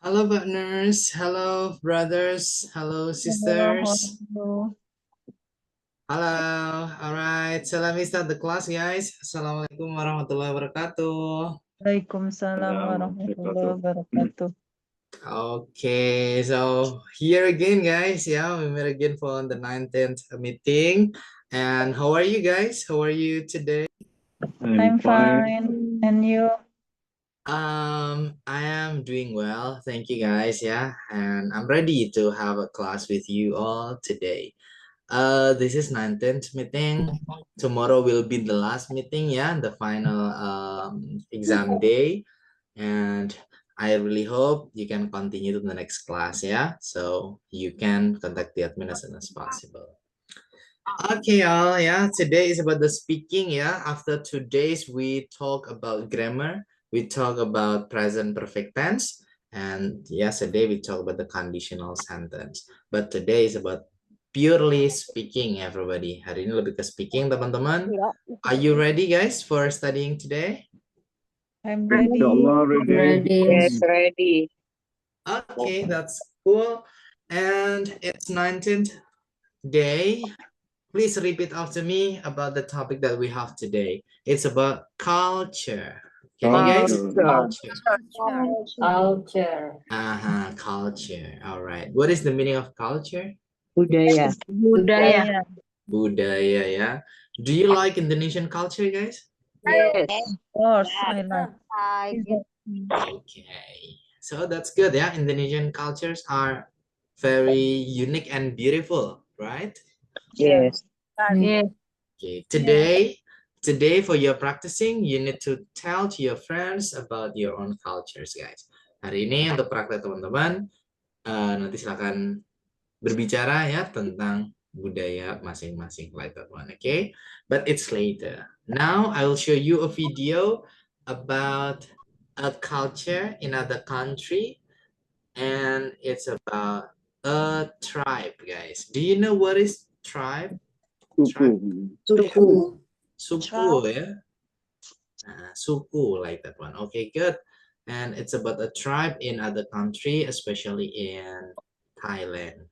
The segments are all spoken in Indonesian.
Hello, partners. Hello, brothers. Hello, Halo, sisters. halo. Hello. All right. So let me start the class, guys. Assalamualaikum warahmatullahi wabarakatuh. Waalaikumsalam warahmatullahi wabarakatuh. Okay. So here again, guys. Yeah, we met again for the 19th meeting. And how are you guys? How are you today? I'm fine. And you? I am doing well. Thank you, guys. Yeah, and I'm ready to have a class with you all today. This is 19th meeting. Tomorrow will be the last meeting, yeah, the final exam day. And I really hope you can continue to the next class, yeah. So you can contact the admin as soon as possible. Okay, y'all, yeah. Today is about the speaking, yeah. After 2 days, we talk about grammar. We talk about present perfect tense. And yesterday we talk about the conditional sentence. But today is about purely speaking, everybody. Hari ini lebih ke speaking, teman-teman. Are you ready, guys, for studying today? I'm ready. Yes, ready. Okay, that's cool. And it's 19th day. Please repeat after me about the topic that we have today. It's about culture. Can you guys? Culture. Culture. Culture. All right. What is the meaning of culture? Budaya. Budaya. Budaya, yeah. Do you like Indonesian culture, guys? Yes. Of course, I like. Okay. So that's good, yeah. Indonesian cultures are very unique and beautiful, right? Yes. Yes. Okay. Today for your practicing, you need to tell to your friends about your own cultures, guys. Hari ini untuk praktek teman-teman, nanti silakan berbicara ya tentang budaya masing-masing, like that one, okay? But it's later. Now I will show you a video about a culture in other country, and it's about a tribe, guys. Do you know what is tribe? Tribe? Suku, ya. Suku, like that one. Okay, good. And it's about a tribe in other country, especially in Thailand.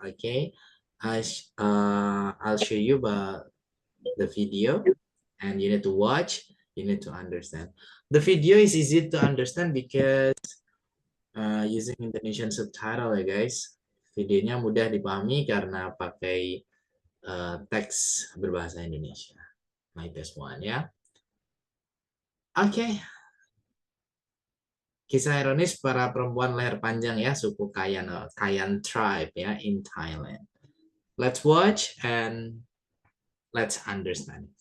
Okay, I'll show you the video, and you need to watch. You need to understand. The video is easy to understand because using Indonesian subtitle, ya guys. Videonya mudah dipahami karena pakai teks berbahasa Indonesia. Like this one, ya. Oke. Kisah ironis para perempuan leher panjang ya, suku Kayan tribe ya in Thailand. Let's watch and let's understand.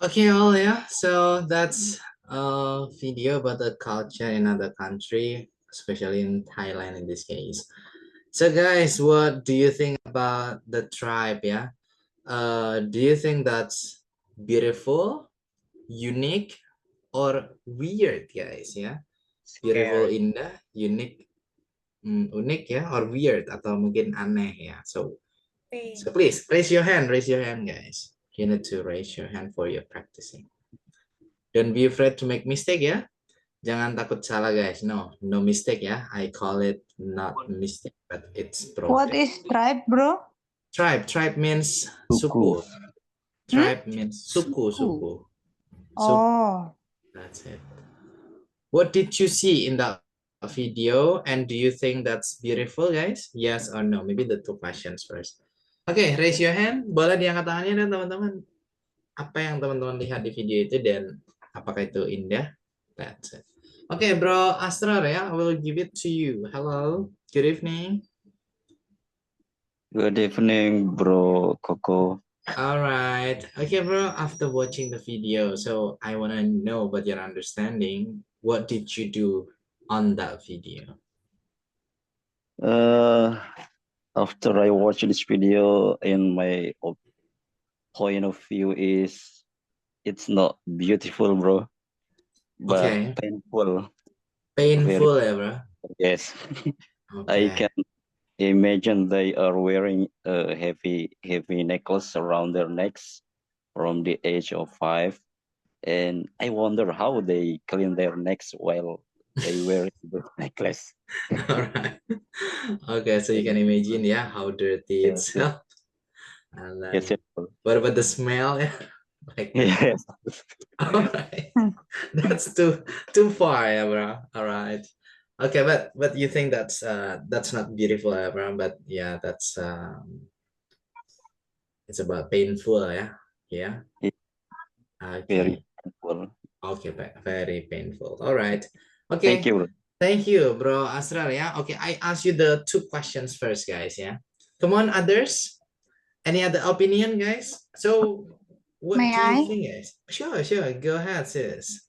Okay, all yeah. So that's a video about the culture in other country, especially in Thailand in this case. So guys, what do you think about the tribe? Yeah. Do you think that's beautiful, unique, or weird, guys? Yeah. Beautiful, Scary. indah, unique, unik ya, or weird atau mungkin aneh ya. So please raise your hand, guys. You need to raise your hand for your practicing. Don't be afraid to make mistake ya. Jangan takut salah guys. No, no mistake ya. I call it not mistake, but it's What progress. is tribe, bro? Tribe means Suku. suku. Tribe means suku. Suku. Oh, That's it. What did you see in that video? And do you think that's beautiful, guys? Yes or no? Maybe the two questions first. Oke, raise your hand. Boleh diangkat tangannya dan teman-teman. Apa yang teman-teman lihat di video itu dan apakah itu indah? That's it. Oke, Bro Astrar ya, I will give it to you. Hello, good evening. Good evening, bro Coco. Alright, okay, bro. After watching the video, so I want to know about your understanding. What did you do on that video? After I watch this video, in my point of view is it's not beautiful, bro, but Okay. painful. Painful ya, bro. Yes, I Okay. can imagine they are wearing a heavy necklace around their necks from the age of 5, and I wonder how they clean their necks while they wear the necklace. Alright. Okay, so you can imagine yeah how dirty Yes, itself. And yes, then what about the smell? Yeah, like that. yes. Alright. That's too far, yeah, bro. Alright. Okay, but you think that's not beautiful, yeah, bro. But yeah, that's it's about painful, yeah. Yeah. Very Okay. painful. Okay, very painful. All right. Thank Okay. you, bro. Thank you, bro Astral. Yeah. Okay, I ask you the two questions first, guys. Yeah. Come on, others. Any other opinion, guys? So, what may do you I? think, guys? Sure. Go ahead, sis.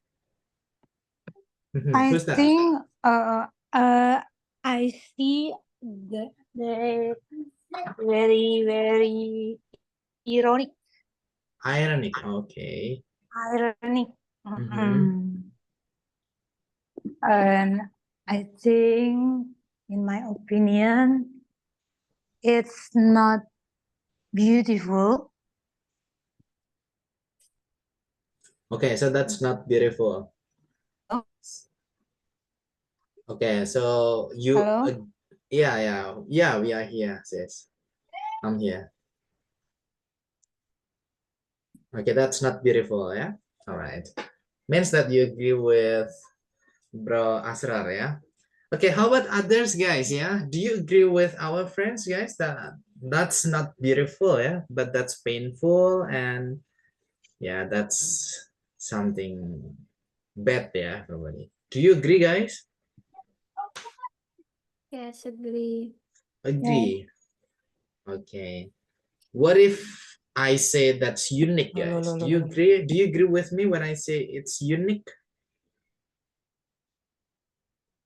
I Who's that? think I see the very ironic. Ironic. Okay. Ironic. Mhm. And I think, in my opinion, it's not beautiful. Okay, so that's not beautiful. Oh. Okay, so you. Hello? Yeah. We are here, sis. I'm here. Okay, that's not beautiful, yeah. All right. Means that you agree with Bro Asrar, yeah. Okay, how about others, guys? Yeah, do you agree with our friends, guys, that that's not beautiful, yeah, but that's painful, and yeah, that's something bad, yeah, everybody. Do you agree, guys? Yes, agree. Agree. Okay. What if I say that's unique, guys? Do you agree? Do you agree with me when I say it's unique?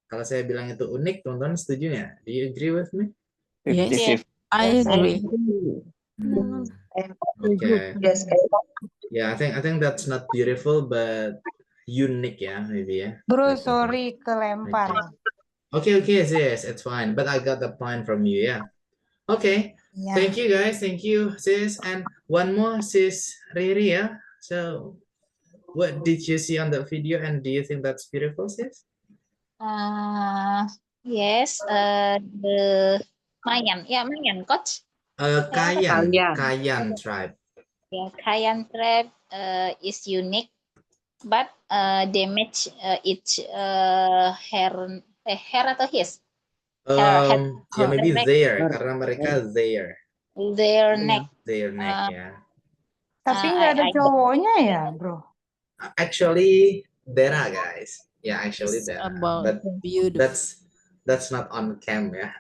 Kalau saya bilang itu unik, teman-teman setuju nggak? Do you agree with me? Yes, Yes, I agree. Okay. Yes. Yeah, I think that's not beautiful, but unique, yeah, maybe, yeah. Bro, That's okay. sorry, kelempar. Okay, sis, it's fine. But I got the point from you, yeah. Okay. Yeah. Thank you, guys. Thank you, sis. And one more, sis Riri, yeah. So, what did you see on the video, and do you think that's beautiful, sis? Yes, the Mayan, Mayan, coach. Kayan tribe. Yeah, Kayan tribe is unique, but they match its hair atau his Ya maybe neck. there, karena mereka there. Their neck. Their neck, ya. Tapi nggak ada cowoknya ya, bro? Actually, there are, guys. Yeah, actually there are. About But beautiful. that's not on cam, ya.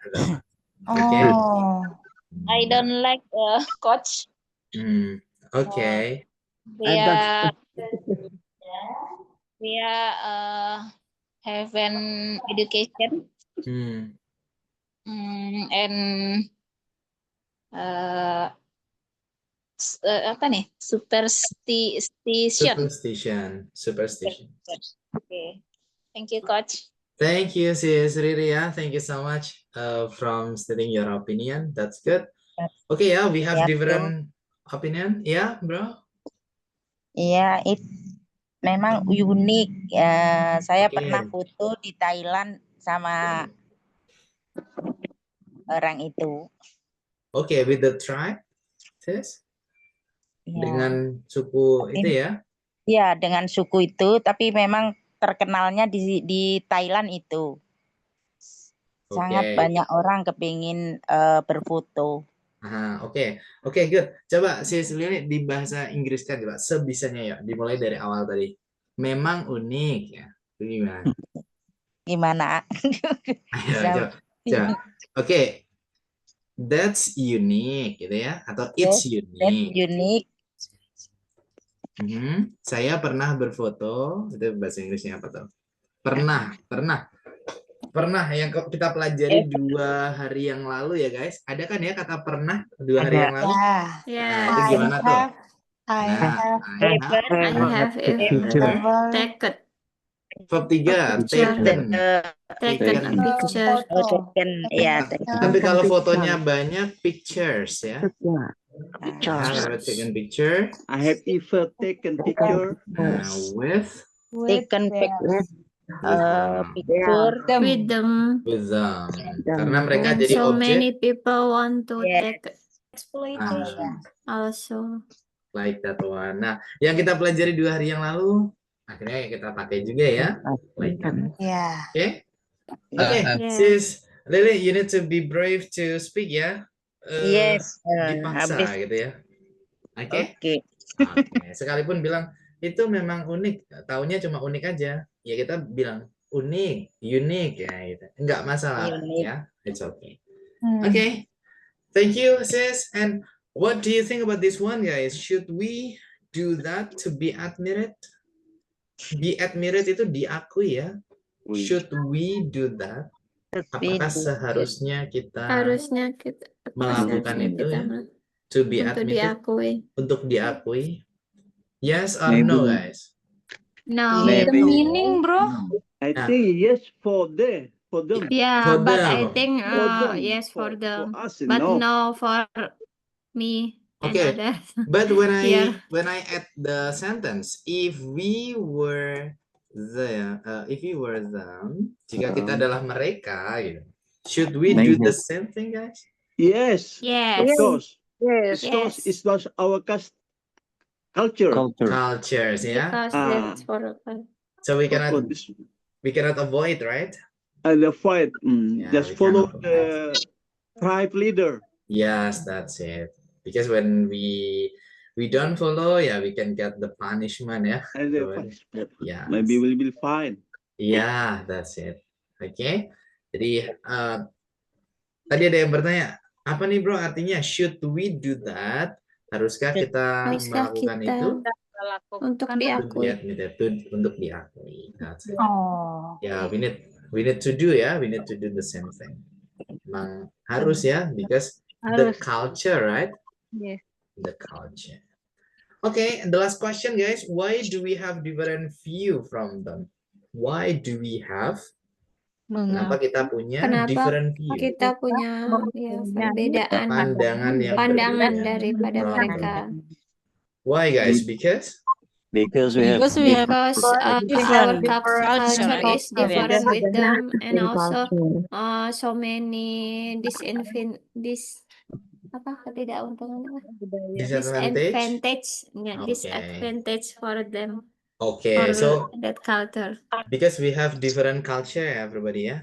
Okay. I don't like coach. Okay. Their have an education and apa nih? Superstition. Superstition. Okay. Thank you, Coach. Thank you, sis Riri. Thank you so much from stating your opinion. That's good. Okay, yeah, we have different opinion. Yeah, bro. Iya, memang unik. Saya Oke. pernah foto di Thailand sama orang itu. Okay, with the tribe, sis? Iya. Dengan suku itu ya? Iya, dengan suku itu, tapi memang terkenalnya di Thailand itu. Sangat Oke. banyak orang kepingin berfoto. Oke, good. Coba sis Lili di bahasa Inggris kan coba sebisanya ya. Dimulai dari awal tadi. Memang unik ya. Itu gimana? Gimana? Ayo, coba. Oke. That's unique gitu ya, atau it's That's unique. unique. Saya pernah berfoto, itu bahasa Inggrisnya apa tuh? Pernah yang kita pelajari 2 hari yang lalu ya guys. Ada kan ya kata pernah 2 hari yang lalu? Yeah. Nah, itu gimana tuh? I Nah, have I have taken. Verb 3, taken. Taken a picture. Ya, Tapi kalau fotonya banyak, pictures ya. Pictures. I have taken picture. I have even taken picture. With taken picture With them. Karena mereka jadi So objek. many people want to Yes. take exploitation also. Like that one. Nah, yang kita pelajari 2 hari yang lalu, akhirnya kita pakai juga ya. Like that. Yeah. Oke. Oke, Yeah. sis Lily, you need to be brave to speak ya. Yes. Dipaksa Habis. gitu ya. Oke. Oke. Oke. Sekalipun bilang itu memang unik, taunya cuma unik aja. Ya kita bilang unik, unik ya gitu. Enggak masalah Unik. ya. It's okay. Okay. Thank you, sis. And what do you think about this one, guys? Should we do that to be admired? Be admired itu diakui ya. Should we do that? Apakah seharusnya kita melakukan itu ya? To be Untuk admitted? diakui. Untuk diakui? Yes or Maybe. no, guys? No. The Maybe. meaning, bro. I Nah. think yes for them. Yeah, For but them. I think For them. yes for them. For us, But no. no for me and Okay. others. But when Yeah. I add the sentence, if we were them, jika kita adalah mereka, gitu, should we do the same thing, guys? Yes. Yes. Of course. Yes. Because Yes. it was our culture. Cultures, ya. Because Ah. that's for So we For cannot this- avoid, right? And the fight. Yeah, Just we follow cannot the tribe leader. Yes, that's it. Because when we don't follow, yeah, we can get the punishment, ya. And the So, punishment. yeah. Maybe we'll be fine. Yeah, that's it. Oke. Jadi tadi ada yang bertanya, apa nih bro artinya should we do that? Haruskah kita Haruskah melakukan kita itu? untuk To be diakui. admitted, untuk diakui. That's it. Oh. Ya, we need to do ya, we need to do the same thing. Memang harus ya, because the culture, right? Yes. The culture. Okay, and the last question, guys. Why do we have different view from them? Why do we have? Kenapa kita punya Kenapa different view? Kita punya ya, perbedaan Pandangan yang pandangan berbeda daripada from mereka. them. Why, guys? Because we have Because our different culture is different with them, and also culture. so many ketidakuntungan disadvantage. Okay. disadvantage for them Okay, for so that culture. because we have different culture, everybody, yeah.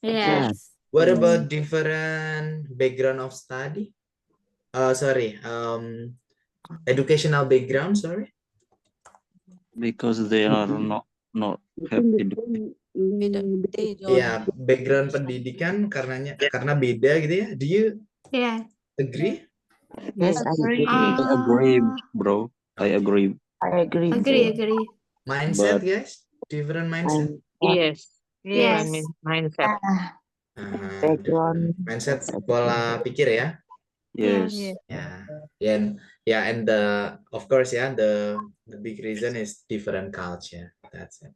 Yes. What about different background of study? Educational background. Sorry. because they are not have Ya, background pendidikan karena beda gitu ya. Do you Yeah. agree? Yes, I agree. I agree, bro. I agree. I agree. Agree. Mindset, But- guys? Different mindset? Yes. Yes. Mindset. Different mindset, pola pikir ya? Yes. Yeah. And of course, the big reason is different culture. That's it.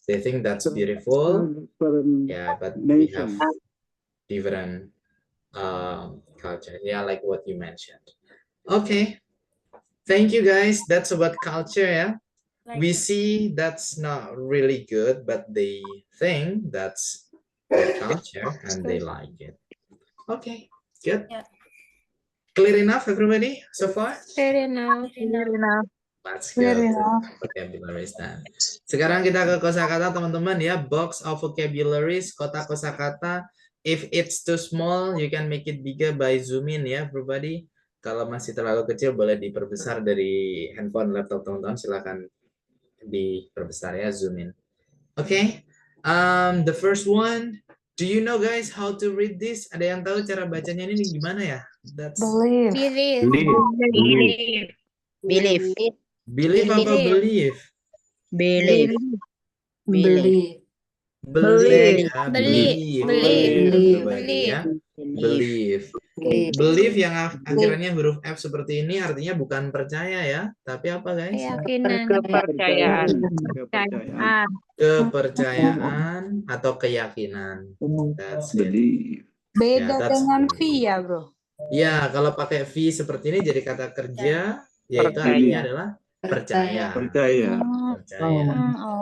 They think that's beautiful. Yeah, but we have different culture. Yeah, like what you mentioned. Okay. Thank you, guys. That's about culture, yeah. We see that's not really good, but they think that's good culture and they like it. Okay, good. Yeah. Clear enough, everybody, so far? Fair enough. Let's Clear go to enough. vocabularies then. Sekarang kita ke kosakata, teman-teman ya. Box of vocabularies, kotak kosakata. If it's too small, you can make it bigger by zoom in ya, everybody. Kalau masih terlalu kecil, boleh diperbesar dari handphone, laptop teman-teman. Silakan diperbesar ya, zoom in. Okay. The first one. Do you know, guys, how to read this? Ada yang tahu cara bacanya ini gimana ya? That's Believe. Believe. believe apa believe? Believe. Believe. Believe, ya, Believe. everybody, ya. Believe. Okay. Believe yang akhirnya huruf F seperti ini artinya bukan percaya ya, tapi apa guys? Keyakinan. Kepercayaan. Kepercayaan atau keyakinan. That's it. Beda Ya, that's dengan good. V ya, bro. Ya, kalau pakai V seperti ini jadi kata kerja, yaitu Percaya. artinya adalah percaya. Percaya. Percaya.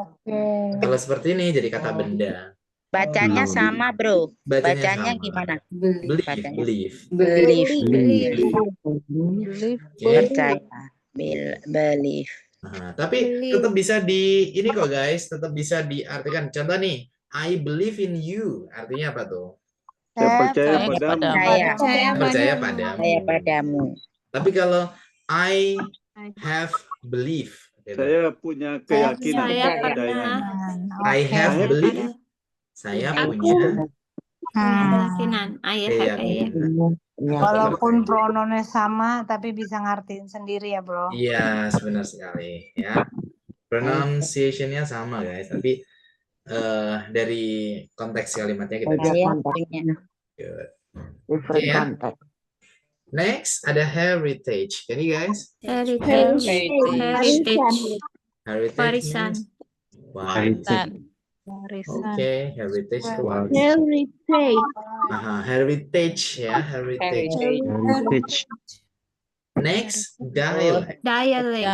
Oke. Kalau seperti ini jadi kata benda. Bacanya sama, bro. Bacanya sama. gimana? Believe, Bacanya. believe. Believe. Oke. Percaya. Believe. Nah, tapi tetap bisa ini kok guys, tetap bisa diartikan. Contoh nih, I believe in you. Artinya apa tuh? Saya percaya Saya padamu. Percaya padamu. Saya padamu. Tapi kalau I have belief. gitu. Saya punya keyakinan. Saya kepercayaan. I have Oke. belief. Saya punya Keyakinan. keyakinan. Walaupun pronounnya sama, tapi bisa ngartiin sendiri ya, bro. Iya, benar sekali ya. Pronunciation-nya sama guys, tapi dari konteks kalimatnya kita bisa. Saya punya. Good. Different Yeah. context. Next ada heritage. Can you guys? Heritage. Heritage Warisan. means warisan. Okay, heritage itu warisan. Heritage ya, heritage. Next, dialect. Dialect.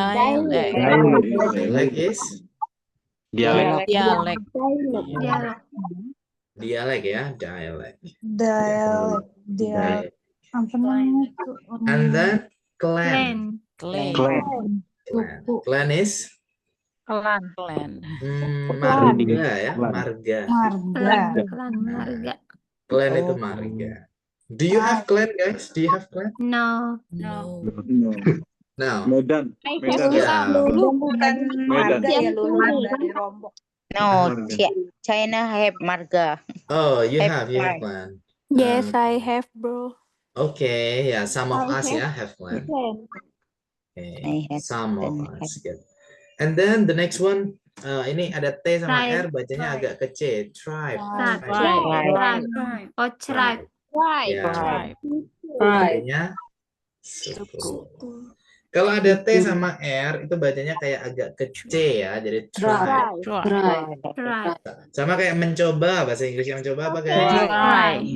Dialect is Dialect. dialect ya, dialect. Dia apa namanya tuh? And then clan. Clan. Clan is marga ya, marga. Marga. Clan. Marga. Clan itu marga. Do you have clan, guys? Do you have clan? No. No. No. Medan. Medan. Yeah. Lulu bukan Medan. marga ya, Lulu dari Lombok. No, China have marga. Oh, you Have have clan. clan. Yes, I have, bro. Okay, yeah, some of us ya have clan. I Okay, have some of clan. us. Good. And then the next one, ini ada T sama R, Tribe. bacanya agak ke C. Tribe. Tribe. Oh, tribe. Ya, artinya suku. Kalau ada T sama R, itu bacanya kayak agak ke C ya, jadi tribe. Tribe. Sama kayak mencoba, bahasa Inggrisnya mencoba apa guys?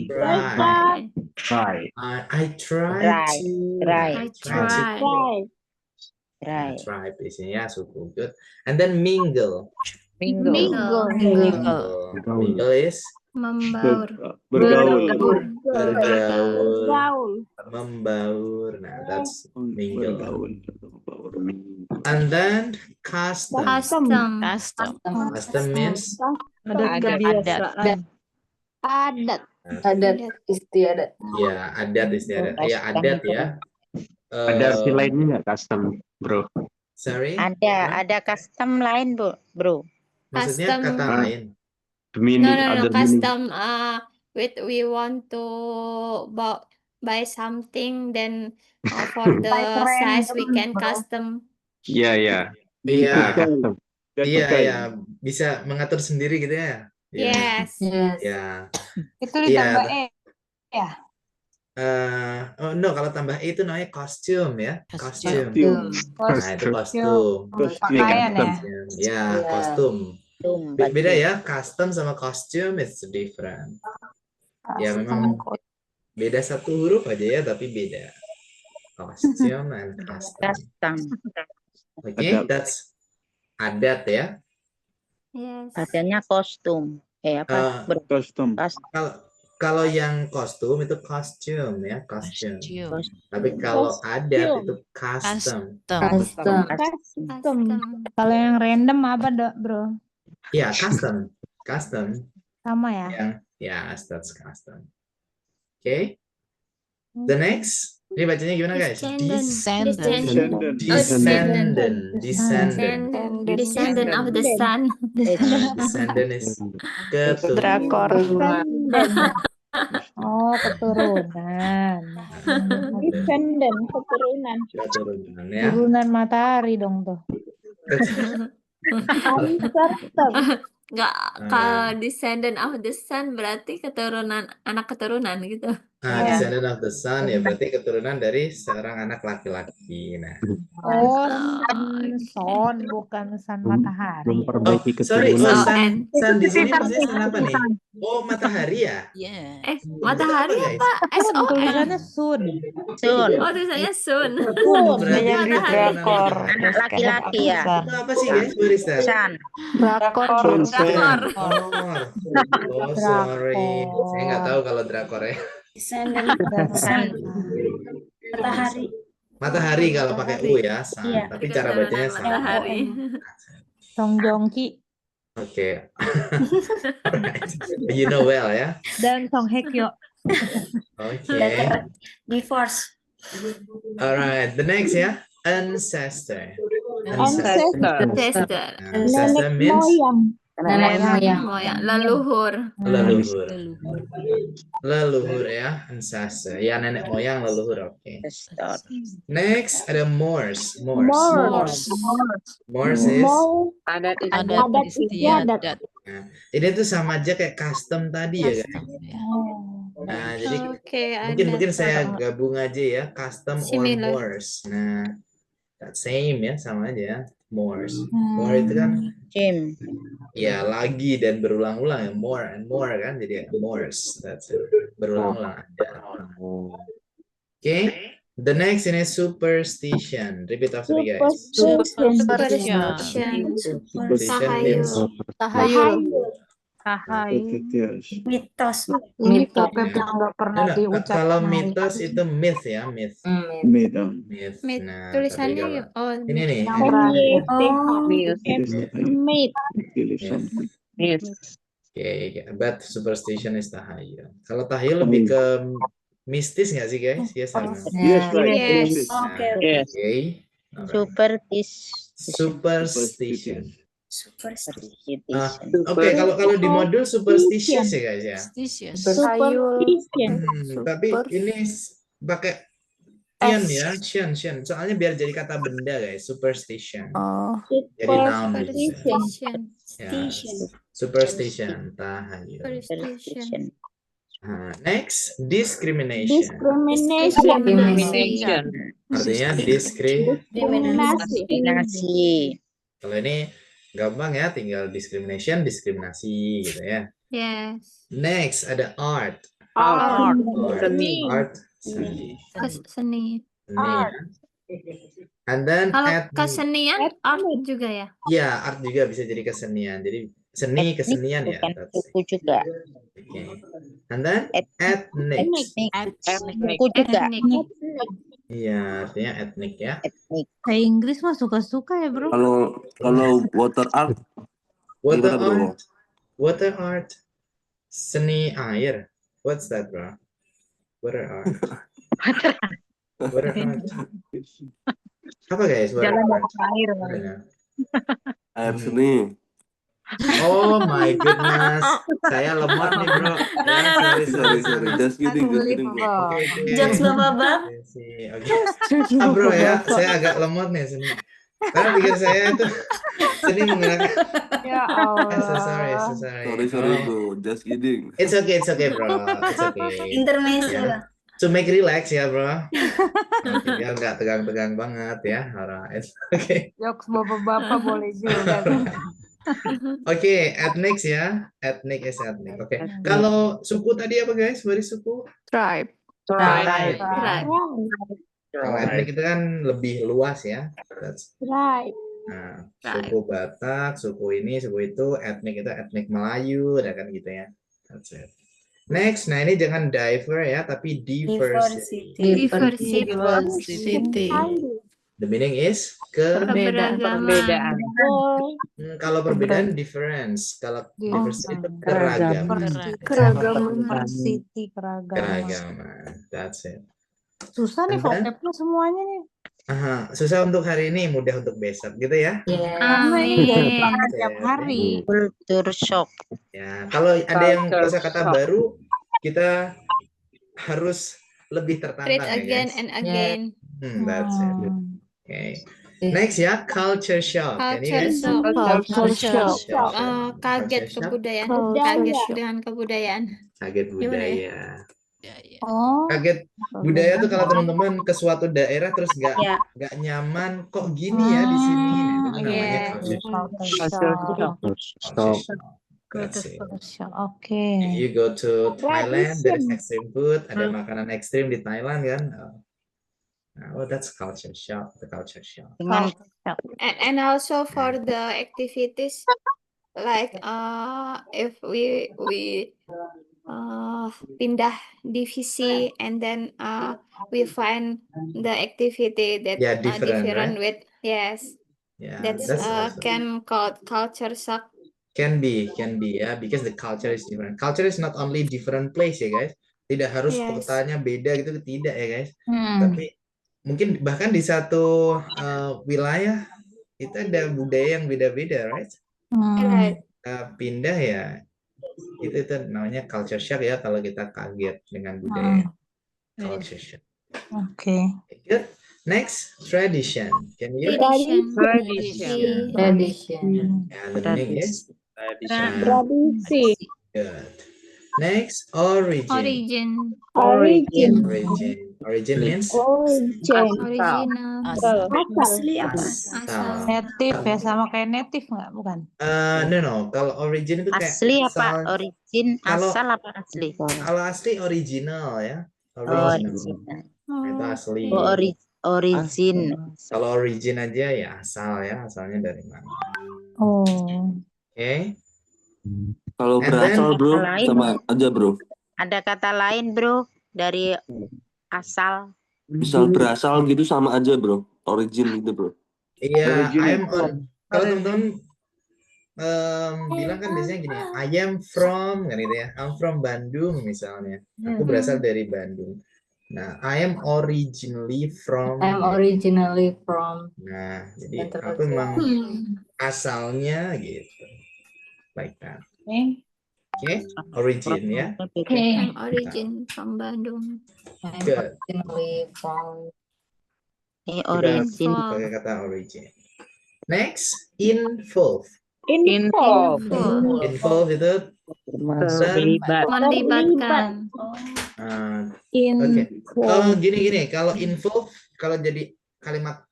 Try. Try. I try Try. to. Try. I try. Right. Tribe isinya suku. Good. And then mingle. Mingle. Mingle is Membaur. Bergaul. bergaul, membaur. Nah, that's mingle. Bergaul. And then custom. Custom. Custom means Adat istiadat. ya adat istiadat. Ya adat ya. Ada arti lainnya nggak custom, bro? Sorry. Ada custom lain, bro. Maksudnya Custom. kata lain. The meaning, No. other meaning. Custom. We want to buy something, then for the Like random, size we can bro. custom Iya, iya. Iya, Custom. iya, bisa mengatur sendiri gitu ya. Iya, Yes. Yes. ya. Itu ditambah Iya. ya. Oh no, kalau tambah E itu namanya kostum ya, kostum. Kostum. Nah, itu kostum. Pakaian ya. Ya, Iya. kostum. Kostum, Beda baju. ya, custom sama costume it's different. Ya memang beda satu huruf aja ya, tapi beda. Costume and custom. Custom. Oke, that's adat ya. Yes. Bacanya kostum. Apa? Eh, Kostum. Kalau yang kostum itu costume ya, costume. Kostum. Tapi kalau adat itu custom. Custom. Kalau yang random apa bro? Iya, custom. Custom. Sama ya. Yang yes, that's custom. Oke. The next. Ini bacanya gimana guys? Descendant. Descendant of the sun. Descendant is keturunan. Oh, keturunan. Keturunan ya. Turunan matahari dong tuh. Enggak, kalau descendant of the sun berarti keturunan anak keturunan gitu. Nah, descendant of the sun ya berarti keturunan dari seorang anak laki-laki. Nah. Oh, sun bukan sun matahari. Memperbaiki Sorry, keturunan. sun di sini maksudnya sun apa nih? Oh, matahari ya? Matahari apa? S-O-N. Tulisannya sun. Sun. Oh, tulisannya sun. Berarti Matahari. Anak laki-laki ya. itu apa sih guys? What is that? Sun. Drakor. Oh, sorry. Saya nggak tahu kalau drakor ya. Matahari. Matahari kalau pakai U ya, sun. Tapi cara bacanya sama. Matahari. Song Joong Ki Oke. Alright. You know well ya. dan Song Hye Kyo. Oke. Divorce. Alright, the next ya. Ancestor. Ancestor. Ancestor means Nenek moyang. Leluhur. leluhur. Leluhur ya, ancestor. Ya, nenek moyang leluhur. Oke. Next ada Morse. Morse is Adat Nah, ini tuh sama aja kayak custom tadi ya kan. Nah, jadi Oke, mungkin saya gabung aja ya, custom or Similar. Morse. Nah, that same ya, sama aja. Morse. More itu kan Jim. ya lagi dan berulang-ulang ya, more and more kan, jadi Morse. That's it. Berulang-ulang aja. Oke. The next ini superstition. Repeat after me guys. Superstition. Superstition means Tahayul. mitos. Ini pokoknya nggak pernah Nah, diucapkan. kalau mitos itu myth ya, myth. Medan. Myth. Mit- Nah, Tulisannya tapi kalau oh, ini nih. Oke, but superstition is tahayul. Kalau tahayul lebih ke mistis nggak sih guys? Yes or no? Yes, right. Yes. Nah, Oke. Oke. Alright. Superstition. Oke, kalau di modul superstitious ya guys ya. Tapi ini pakai Tian ya, Shen. Soalnya biar jadi kata benda guys, superstition. Jadi noun. superstition. Ya, superstition, tahayul. Superstition. Next, discrimination. Discrimination. Artinya diskriminasi. Diskriminasi. Kalau ini gampang ya, tinggal diskriminasi gitu ya. Yes. Next, ada art. Art. Seni. Seni. And then Kalau ethnic. kesenian art juga ya. Ya, art juga bisa jadi kesenian. Jadi seni kesenian ya. Bukan That's it. suku juga. Okay. And then ethnic. Suku juga. Etnik. Iya, artinya etnik ya. Etnik. Kayak Inggris mah suka-suka ya bro. Kalau water art Water gimana, bro? art. Water art. Seni air. What's that, bro? Water art. Water art. Apa guys? Water art. Air seni. Oh my goodness. Saya lemot nih, bro. Sorry. Just kidding, bro. Oke. Jokes Bapak-bapak. Oke. Bro ya, saya agak lemot nih sini. Karena pikir saya itu seni menggunakan. Ya So sorry, so Allah. sorry. Sorry Oh, bro, just kidding. it's okay, bro. It's okay. Intermezzo Ya. lah. To make relax ya, bro. Oke, biar nggak tegang-tegang banget ya. Alright. Oke. Jokes bapak-bapak boleh juga. Oke, ethnics ya. Ethnic is ethnic. Oke. Kalau suku tadi apa guys? Beri suku? Tribe. Tribe. Tribe. Kalau ethnic itu kan lebih luas ya. Tribe. Nah, suku Batak, suku ini, suku itu, etnik itu etnik Melayu, ada kan gitu ya. That's it. Next, nah ini jangan diver ya, tapi diversity. Diversity. The meaning is Keberagaman. kalau perbedaan difference, kalau diversity itu keragaman. Diversity, keragaman. Keragaman. That's it. Susah nih And then- vocabnya semuanya nih. Aha, susah untuk hari ini, mudah untuk besok gitu ya. Karena ini dari Amin. setiap hari. Culture shock. Ya, kalau ada yang Culture kosakata shock. baru, kita harus lebih tertantang Read ya again guys. and again. That's it. Okay. Next ya, culture shock. Can you Culture guys? shock. Culture shock. Kaget Culture shock. kebudayaan. Kaget dengan kebudayaan. Kaget Gimana ya? budaya. Oh, Kaget budaya tuh kalau teman-teman ke suatu daerah terus Ya. nggak nyaman, kok gini ya di sini. Nah, itu namanya Yes. culture shock. culture shock. Culture shock. That's it. Culture shock. Oke. You go to Thailand, there is extreme food. Ada makanan ekstrim di Thailand kan? Oh, that's culture shock. The culture shock. Dengan And also for the activities like if we pindah divisi and then we find the activity that Yeah, different, different right? with yes Yeah, that's also can called culture shock. can be ya, because the culture is different. Culture is not only different place ya guys. Tidak harus Yes. kotanya beda gitu, tidak ya guys. Hmm. Tapi mungkin bahkan di satu wilayah itu ada budaya yang beda-beda, right? Right. Pindah ya, itu namanya culture shock ya kalau kita kaget dengan budaya. Culture shock. Oke. Good. Next, tradition. Can you? Tradition. Yeah, the meaning is Tradisi. good. Next, origin. Origin. Origin means Original. asal. Native ya, sama kayak native nggak? Bukan. No. Kalau origin itu kayak asli apa? asal. Origin Kalau- asal apa asli? Kalau asli original ya. Oh, Original. Itu asli. Oh, origin. Kalau origin aja ya asal ya, asalnya dari mana. Oh. Oke. Kalau And berasal then- bro, Lain. sama aja bro. Ada kata lain, Bro, dari asal. Misal berasal gitu sama aja bro. Origin gitu bro. Iya, Origin I am itu. kalau teman-teman bilang kan biasanya gini, I am from kan gitu ya. I'm from Bandung misalnya. Aku berasal dari Bandung. Nah, I am originally from. Nah, jadi aku memang asalnya gitu. Like that. Oke, origin ya. Origin from Bandung. Good. Origin. Pakai kata origin. Next, involve. Involve. Involve itu Terlibat. Melibatkan. oke. Oh, gini. Kalau involve, kalau jadi kalimat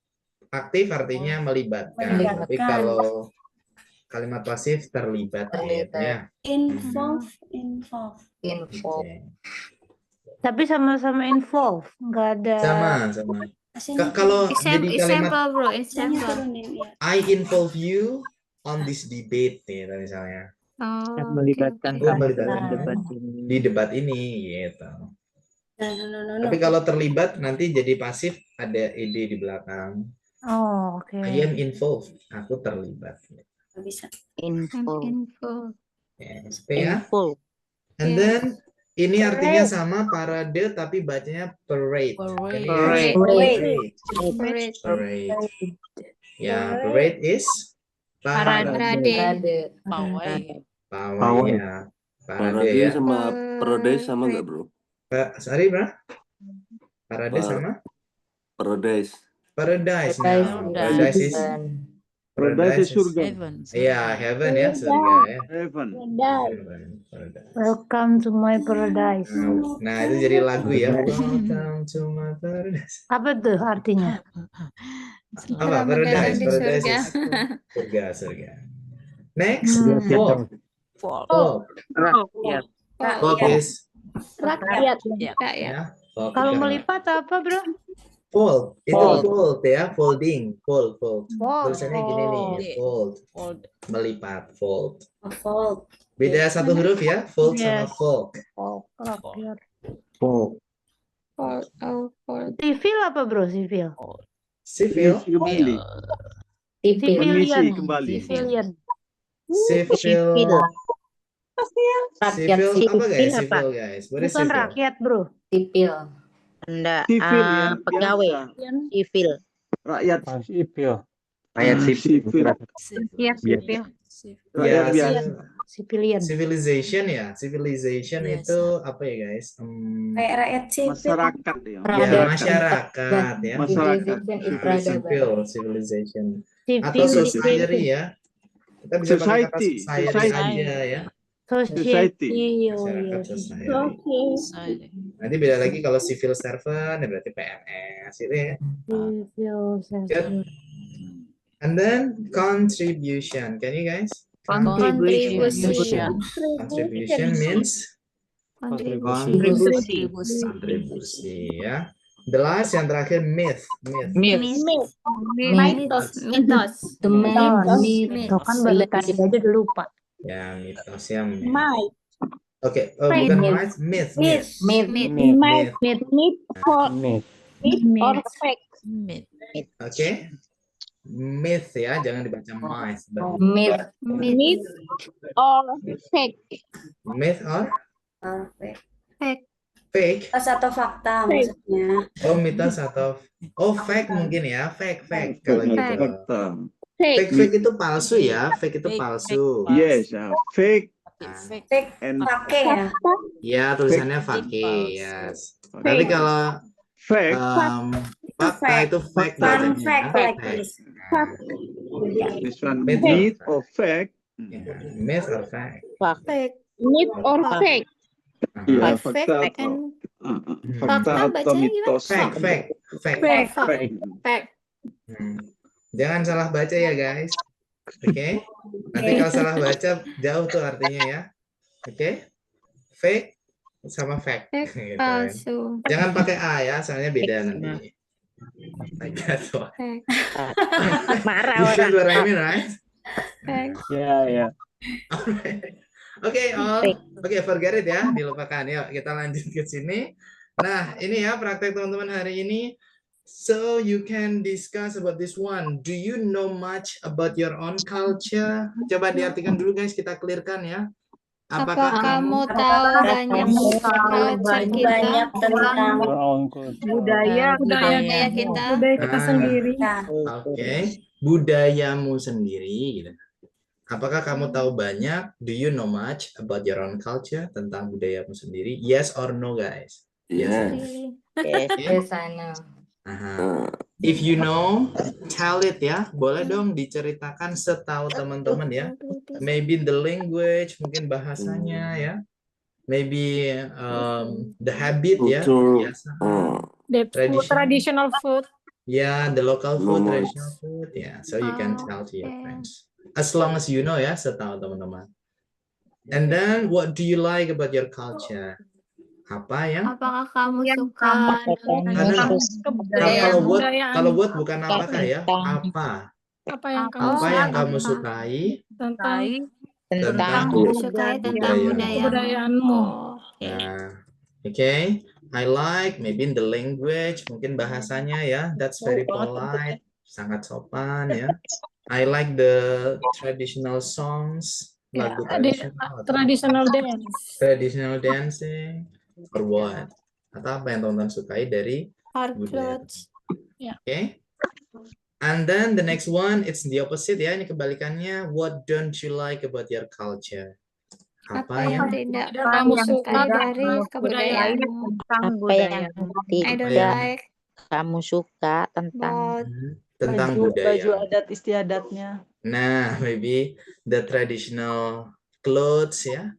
aktif artinya melibatkan. Tapi kalau kalimat pasif terlibat. Gitu, ya. Oke. Tapi sama-sama involve, nggak ada. Sama. Kalau jadi kalimat Example bro, example. I involve you on this debate nih misalnya. Oh, Melibatkan Oh, melibatkan debat ini. di debat ini gitu. Tapi kalau terlibat nanti jadi pasif ada ed di belakang. Oh, oke. I am involved. Aku terlibat. Info. info. Yes. Oke ya. Info. And then ini artinya sama parade tapi bacanya parade. Can you guys- Parade. Parade. Ya, parade is parade. Parade. Pawai ya. Parade Parade ya. sama paradise sama nggak bro? Sorry, bro. Parade Par- sama Paradise. Paradise. No, paradise is Paradise is surga. yeah, heaven ya, surga ya. Heaven. Paradise. Welcome to my paradise. Nah, itu jadi lagu ya. Welcome to my paradise. Apa tuh artinya? Apa? Selamat datang Paradise. di Paradise surga. is surga, surga. Next, Hmm. folk. Rakyat. Folk is Rakyat. ya. Folk Kalau karena- melipat apa, bro? fold itu Fold. fold ya, folding, fold. Fold. Tulisannya gini nih, fold, melipat, fold. Folk. Beda satu huruf ya, fold sama Yes. folk. Rakyat. Folk. Folk. Oh, folk. Sivil apa, bro? Sivil. Civil, Kembali. Civilian. Kembali. Civilian. civil, Rakyat civil apa guys? sipil apa? Civil guys, what is Bukan civil? rakyat, bro. Sipil. Enggak, Sipil ya, pegawai, biasa. sipil. Rakyat. Sipil. Rakyat sipil. Sipil. Iya, sipil. Ya, Rakyat biasa. Civilian. civilization ya, civilization itu apa ya guys? Kayak rakyat sipil. Masyarakat ya. Ya masyarakat ya. Masyarakat. Nah, sipil, civilization. Atau Civil. society ya. Kita bisa pakai kata Society. society Society. aja ya. Society. Oh, Masyarakat iya. society. Nanti beda lagi kalau civil servant ya berarti PNS itu ya. Civil servant. And then contribution. Can you guys? Kontribusi. Contribution means Kontribusi. kontribusi ya. The last yang terakhir myth. Mitos. Tuh kan baru tadi aja udah lupa. Ya mitos ya. Oke, bukan myth. Myth. Or fake. Oke. Myth ya, jangan dibaca myth. Myth or fake. Atau fakta maksudnya. Oh, mitos atau fake mungkin ya, fake kalau gitu. Fakta. Fake itu palsu ya, fake itu palsu. Yes, fake Fake. and Pakai ya. Ya, tulisannya fake, yes. Nanti kalau fake. fakta itu fake Fun bacanya. fact like this. This one Myth. myth or fact. Ya, myth or fact. Fake. Iya, Fake fakta and fakta fakta atau bacanya mitos. Fake. Fake. Jangan salah baca ya guys. Oke. Nanti kalau salah baca jauh tuh artinya ya. Oke. Fake sama fact. Gitu kan. palsu. Jangan pakai A ya, soalnya beda nanti. Like that one. Fake. Marah You orang. feel what I mean, right? Fake. Ya. Oke, forget it ya, dilupakan. Yuk, kita lanjut ke sini. Nah, ini ya praktek teman-teman hari ini. So you can discuss about this one. Do you know much about your own culture? Coba diartikan dulu guys, kita clearkan ya. Apakah kamu tahu banyak culture kita tentang Budaya kita? sendiri. Oke, budayamu sendiri gitu. Apakah kamu tahu banyak? Do you know much about your own culture, tentang budayamu sendiri? Yes or no guys? Yes. Yes. Aha. If you know, tell it ya. Boleh dong diceritakan setahu teman-teman ya. Maybe the language, mungkin bahasanya ya. Maybe the habit ya. Culture. Biasa. Traditional food. Yeah, the local food, Knowledge. traditional food. Yeah, so you can tell to your friends. As long as you know ya, setahu teman-teman. And then, what do you like about your culture? Apa ya? Apakah kamu suka Kalau buat bukan apakah ya? Apa? Apa yang Apa yang kamu sukai Tentang kamu sukai tentang budayamu? Nah, okay. I like maybe in the language, mungkin bahasanya ya. That's very polite, sangat sopan ya. I like the traditional songs, lagu tradisional, traditional dancing, or what? Atau apa yang teman-teman sukai dari Hard budaya? clothes. Okay. And then the next one, it's the opposite ya. Ini kebalikannya. What don't you like about your culture? Apa yang tidak kamu suka dari kebudayaanmu? apa yang I don't tidak like kamu suka tentang About Tentang baju budaya. adat istiadatnya. Nah, maybe the traditional clothes, ya.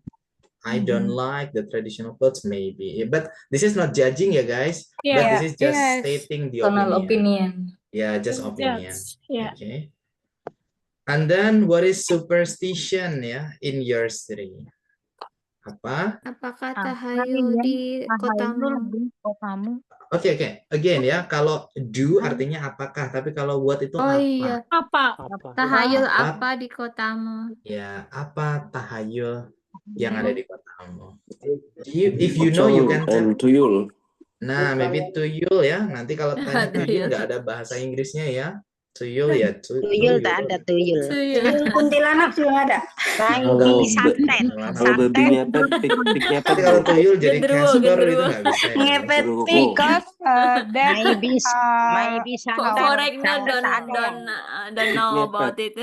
I don't like the traditional clothes, maybe. But this is not judging, ya, guys. But this is just stating the opinion. Yeah, just opinion. Okay. And then what is superstition, ya, in your city? Apa? apakah Apa tahayul ya? di kotamu? di kotamu. Oke. Again ya, kalau do artinya apakah, tapi kalau what itu Oh apa? iya, Apa? tahayul Apa? apa di kotamu? Ya, apa tahayul yang ada di kotamu? If you know, you can tell. and tuyul. Nah, maybe tuyul ya. Nanti kalau tanya tuyul nggak ada bahasa Inggrisnya ya. Tuyul ya. Tuyul tak ada tuyul. Tuyul. Kuntilanak juga ada. Kalau santet. kalau babi ngepet, pik ngepet Tapi kalau bro. tuyul jadi Genderuwo, Casper itu genderuwo. nggak bisa. Ya. Ngepet Genderuwo. because that Maybe For santet. Regno don't know about it.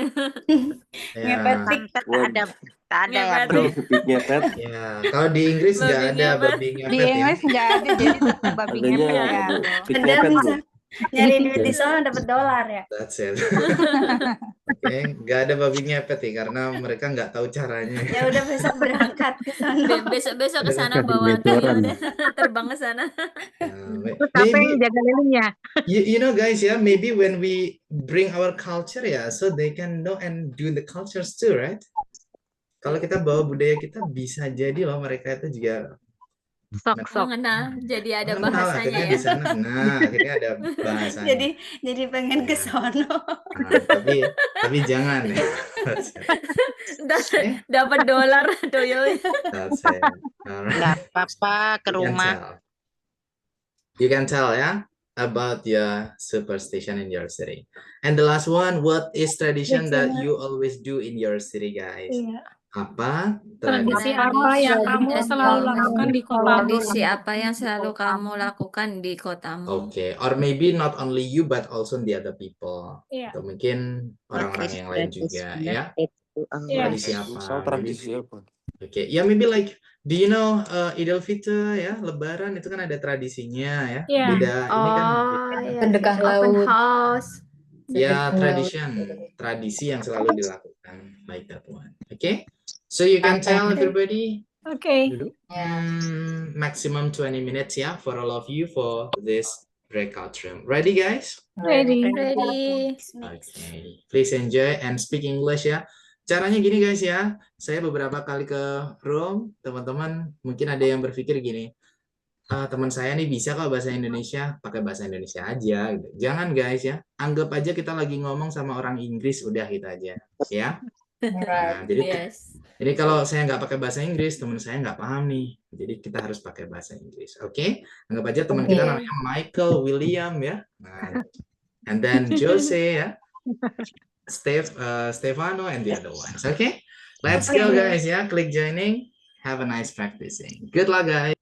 Ya. Santet tak ada ya Ngepet. bro. Pik ngepet. Ya, kalau di Inggris nggak Babi ada ngepet. babi di ngepet ya. Inggris nggak ada jadi tetap babi Adanya ngepet ya. ya. apa bro? Pik Ada ngepet bisa bro. nyari duit di sana dapat dolar ya. That's it. Oke, nggak ada babi ngepet ya karena mereka nggak tahu caranya. Ya udah besok berangkat ke sana. Besok ke sana bawa tuyul deh. Terbang ke sana. Maybe jaga lilingnya? you know guys ya, maybe when we bring our culture ya, so they can know and do the cultures too, right? Kalau kita bawa budaya kita bisa jadi loh mereka itu juga Mengenal, jadi ada mengenal bahasanya akhirnya ya. di sana. Nah, akhirnya ada bahasanya. Jadi pengen ke sono. Nah, tapi jangan ya. Dapat dolar tuyul. That's it. Alright. Nggak apa-apa ke rumah. You can tell ya about your superstition in your city. And the last one, what is tradition that you always do in your city, guys? Iya. Apa Tradisi tradisi? apa yang kamu selalu lakukan di kotamu? Tradisi apa yang selalu kamu lakukan di kotamu? Okay, or maybe not only you but also the other people. Iya. Atau mungkin orang-orang yang lain juga ya. Tradisi apa? Misal tradisi apa? Okay, ya maybe like, do you know Idul Fitri ya, Lebaran itu kan ada tradisinya ya. Iya. Beda ini kan Iya, Sedekah open laut. house. ya tradisi yang selalu dilakukan, like that one. Okay, so you can tell everybody Oke. maximum 20 minutes ya for all of you for this breakout room. Ready guys? Ready. Ready. Okay, please enjoy and speak English ya. Caranya gini guys ya, saya beberapa kali ke room, teman-teman mungkin ada yang berpikir gini, teman saya nih bisa kok bahasa Indonesia, pakai bahasa Indonesia aja. Gitu. Jangan guys ya, anggap aja kita lagi ngomong sama orang Inggris, udah gitu aja, ya. Nah, jadi kalau saya nggak pakai bahasa Inggris, teman saya nggak paham nih. Jadi kita harus pakai bahasa Inggris, oke? Anggap aja teman kita namanya Michael William ya. Nah, and then Jose ya. Stefano and the other ones. Okay, let's go guys. Yeah, click joining. Have a nice practicing. Good luck guys.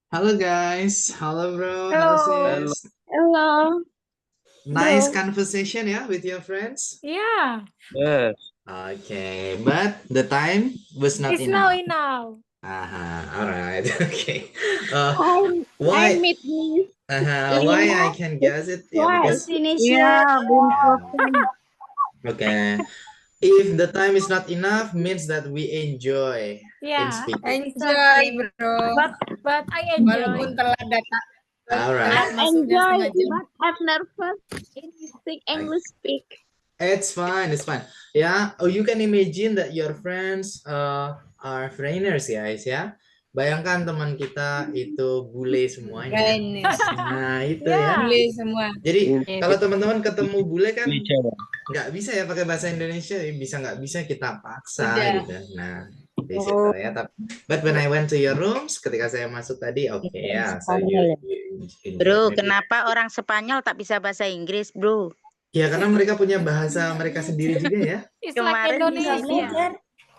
Halo guys, halo bro, halo Hello. sis. Hello. Nice Bro. conversation ya with your friends. Yeah. Yes. Okay, but the time was not It's now enough. enough. Alright, okay. I Why? meet Miss Why Lina I can guess it? Yeah, twice. because Iya, belum selesai. okay. If the time is not enough, means that we enjoy in Yeah. speaking. Enjoy, bro. But I enjoy. Walaupun telat datang, Alright. telat masuknya Enjoy, setengah jam. but I'm nervous in speak English speak. It's fine, it's fine. Yeah, oh, you can imagine that your friends are foreigners, guys, ya. Bayangkan teman kita itu bule semuanya. Friends. Nah, itu Yeah. ya. Bule semua. Jadi Yes. kalau teman-teman ketemu bule kan Bicara. nggak bisa ya pakai bahasa Indonesia, bisa nggak bisa kita paksa Udah. gitu. Nah, di situ ya. But when I went to your rooms, ketika saya masuk tadi, oke ya. So you enjoy. Bro, Maybe- kenapa orang Spanyol tak bisa bahasa Inggris, bro? Ya karena mereka punya bahasa mereka sendiri juga ya. It's like Kemarin bisa Indonesia.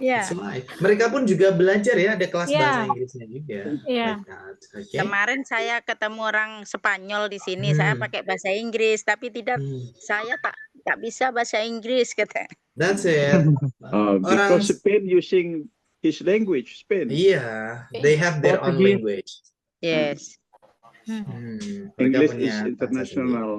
Ya, It's live. Mereka pun juga belajar ya, ada kelas Yeah. bahasa Inggrisnya juga. Yeah. Like that. Okay. kemarin saya ketemu orang Spanyol di sini, saya pakai bahasa Inggris, tapi tidak, saya tak bisa bahasa Inggris, kata. That's it. Orang Because Spain using his language, Spain. iya, they have their own Portuguese. language. Yes. Mereka English punya is bahasa international.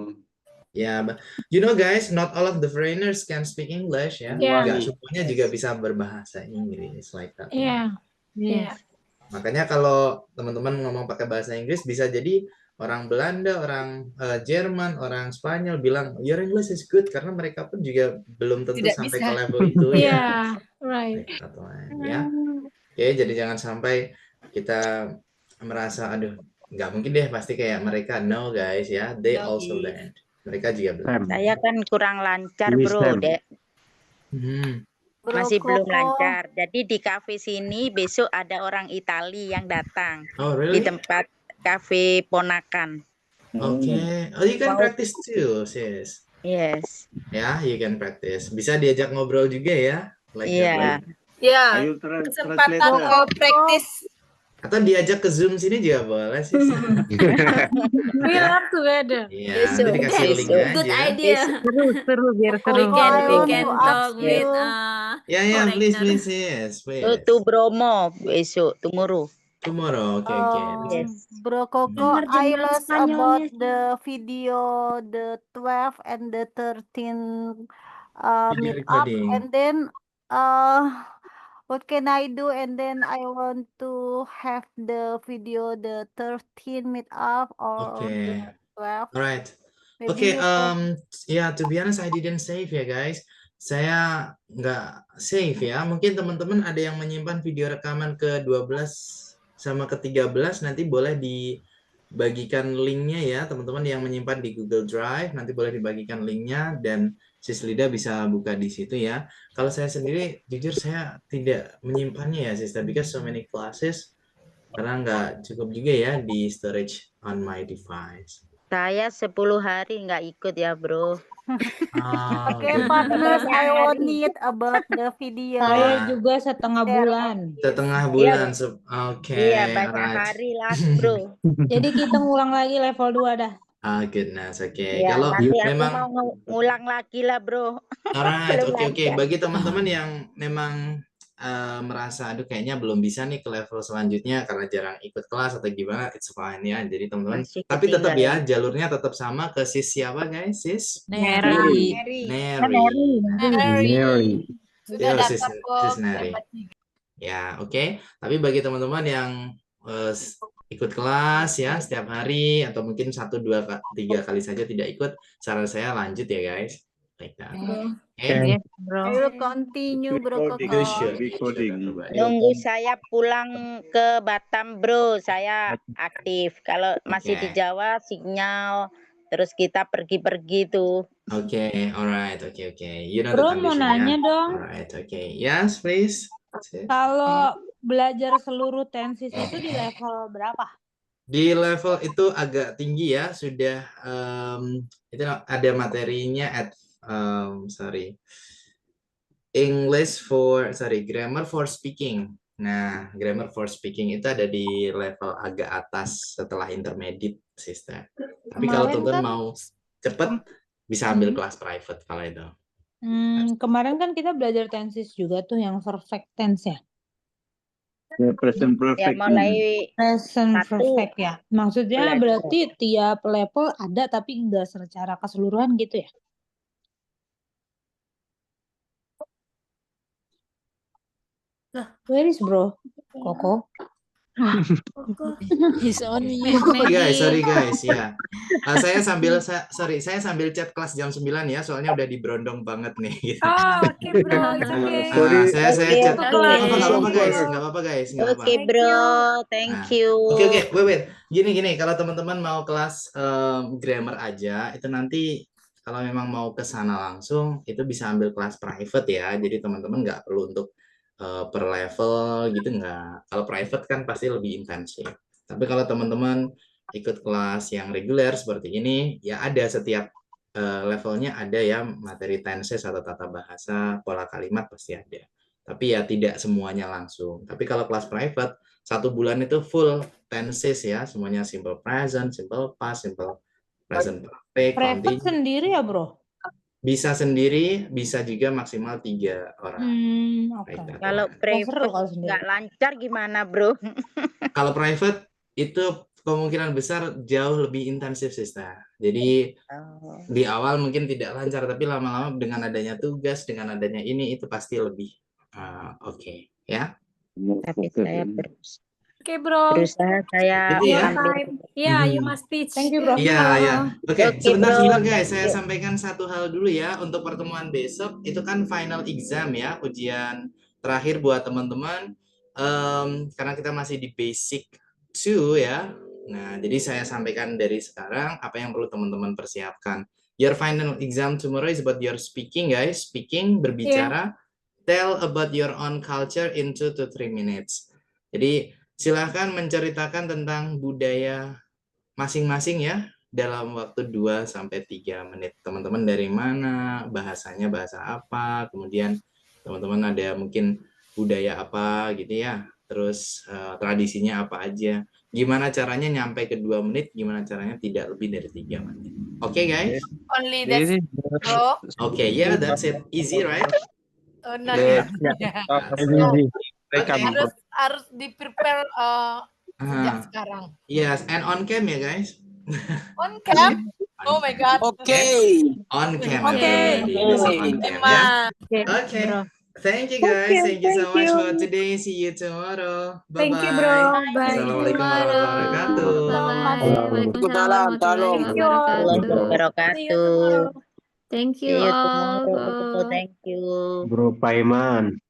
Ya, but you know guys, not all of the foreigners can speak English ya. Yeah. Nggak semuanya juga bisa berbahasa Inggris like that. Yeah. Yeah. Makanya kalau teman-teman ngomong pakai bahasa Inggris bisa jadi orang Belanda, orang Jerman, orang Spanyol bilang your English is good karena mereka pun juga belum tentu Tidak sampai bisa. ke level itu ya. Yeah. Right. Ya. Oke, jadi jangan sampai kita merasa aduh, nggak mungkin deh pasti kayak mereka. No guys ya, they No, also guys. learn. Mereka juga belajar. Saya kan kurang lancar, Miss bro, Sam. Dek. Bro Masih belum Koko. lancar. Jadi di kafe sini besok ada orang Itali yang datang Oh di really? tempat kafe ponakan. Okay. Oh, you can practice too, sis. Yes. Ya, you can practice. Bisa diajak ngobrol juga ya. Like Iya. Ya, Ayo kesempatan translator. mau praktis. Atau diajak ke Zoom sini juga boleh sih. We learn together. Iya, Besok, nanti dikasih link besok. aja. Good idea. Seru biar We seru. can I want to talk ask with you. Ya, ya, please, foreigner. sis. Please. To Bromo besok, tomorrow. Tomorrow, okay. Yes. Bro Koko, Dengar I jurnal lost Spanyolnya about sih. the video, the 12 and the 13 Video meet up, recording. and then what can I do? And then I want to have the video, the 13 meet up or Okay. the 12. Alright. Maybe Okay, you can. ya, to be honest, I didn't save ya guys. Saya nggak save ya. Mungkin teman-teman ada yang menyimpan video rekaman ke 12 sama ke 13, nanti boleh dibagikan linknya ya. Teman-teman yang menyimpan di Google Drive, nanti boleh dibagikan linknya dan Sis Lida bisa buka di situ ya. Kalau saya sendiri, jujur saya tidak menyimpannya ya, Sister, because so many classes, karena nggak cukup juga ya di storage on my device. Saya 10 hari nggak ikut ya, bro. Okay, partners, I will need about the video. Saya juga setengah bulan. Setengah bulan. Oke. Iya, banyak alright. hari lah, bro. Jadi kita ngulang lagi level 2 dah. Goodness, oke. Ya, Kalau nanti aku memang mau ngulang lagi lah, bro. alright, Belum oke. lancar. Bagi teman-teman yang memang merasa aduh kayaknya belum bisa nih ke level selanjutnya karena jarang ikut kelas atau gimana, it's fine ya. Jadi teman-teman, Masih tapi tetap ya ketinggalan. jalurnya tetap sama ke sis siapa guys? Sis Neri. Neri. Sudah Yo, sis, daftar kok. sis Neri. Ya, oke. Tapi bagi teman-teman yang ikut kelas ya setiap hari atau mungkin 1, 2, 3 kali saja tidak ikut, saran saya lanjut ya guys. Like that. I will continue, Bro You Koko. should. Nunggu saya pulang ke Batam, bro. Saya aktif. Kalau masih di Oke. Jawa, sinyal. Terus kita pergi-pergi tuh. Oke, alright, oke. You know the Bro, mau condition nanya ya. dong. Alright, oke. Yes, please. Sis. Kalau belajar seluruh tenses itu di level berapa? Di level itu agak tinggi ya, sudah itu ada materinya grammar for speaking. Nah, grammar for speaking itu ada di level agak atas setelah intermediate, sister. Tapi kalau Kemarin teman-teman kan mau cepet bisa ambil kelas private kalau itu. kemarin kan kita belajar tenses juga tuh yang perfect tense ya. Present Ya perfect. mulai Present satu perfect ya. Maksudnya level. berarti tiap level ada tapi enggak secara keseluruhan gitu ya. Where is bro? Koko? He's on Sorry guys, ya. Saya sambil chat kelas jam 9 ya, soalnya udah diberondong banget nih. Gitu. Oh, oke bro, it's okay. Saya chat. Oke. Nggak apa-apa guys. Oke bro, thank you. Oke, wait. Gini, kalau teman-teman mau kelas grammar aja, itu nanti kalau memang mau ke sana langsung, itu bisa ambil kelas private ya. Jadi teman-teman nggak perlu untuk per level gitu nggak. Kalau private kan pasti lebih intensif. Tapi kalau teman-teman ikut kelas yang reguler seperti ini, ya ada setiap levelnya ada ya, materi tenses atau tata bahasa, pola kalimat pasti ada. Tapi ya tidak semuanya langsung. Tapi kalau kelas private, 1 bulan itu full tenses ya, semuanya simple present, simple past, simple present perfect, Private continuous. sendiri ya bro? Bisa sendiri, bisa juga maksimal 3 orang. Oke. Kalau Seru private kalau sendiri. nggak lancar gimana bro? Kalau private itu kemungkinan besar jauh lebih intensif, sister. Jadi di awal mungkin tidak lancar, tapi lama-lama dengan adanya tugas, dengan adanya ini itu pasti lebih oke, ya. Tapi saya Oke bro. berusaha saya Gitu ya. ambil. Yeah, you must teach. Thank you bro. Iya. Oke, Oke, sebentar bro. guys. Saya sampaikan satu hal dulu ya. Untuk pertemuan besok, itu kan final exam ya. Ujian terakhir buat teman-teman. Karena kita masih di basic 2 ya. Nah, jadi saya sampaikan dari sekarang apa yang perlu teman-teman persiapkan. Your final exam tomorrow is about your speaking, guys. Speaking, berbicara. Tell about your own culture in 2 to 3 minutes. Jadi, silahkan menceritakan tentang budaya masing-masing ya dalam waktu 2 sampai 3 menit. Teman-teman dari mana, bahasanya bahasa apa, kemudian teman-teman ada mungkin budaya apa gitu ya. Terus tradisinya apa aja. Gimana caranya nyampe ke 2 menit, gimana caranya tidak lebih dari 3 menit. Oke, guys? Only that's bro. Oke, yeah, that's it. Easy, right? Oh, no, Good. harus di prepare sejak sekarang. Yes, and on cam ya, guys. On cam? Oh my god. On cam. Okay. On cam ya. Okay. Bro. Thank you guys. Thank you so much for today. See you tomorrow. Bye bye. Thank you bro. Bye. Assalamualaikum warahmatullahi wabarakatuh. Waalaikumsalam warahmatullahi wabarakatuh. See you tomorrow. Thank See you you all. tomorrow. Thank you. Bro Paiman.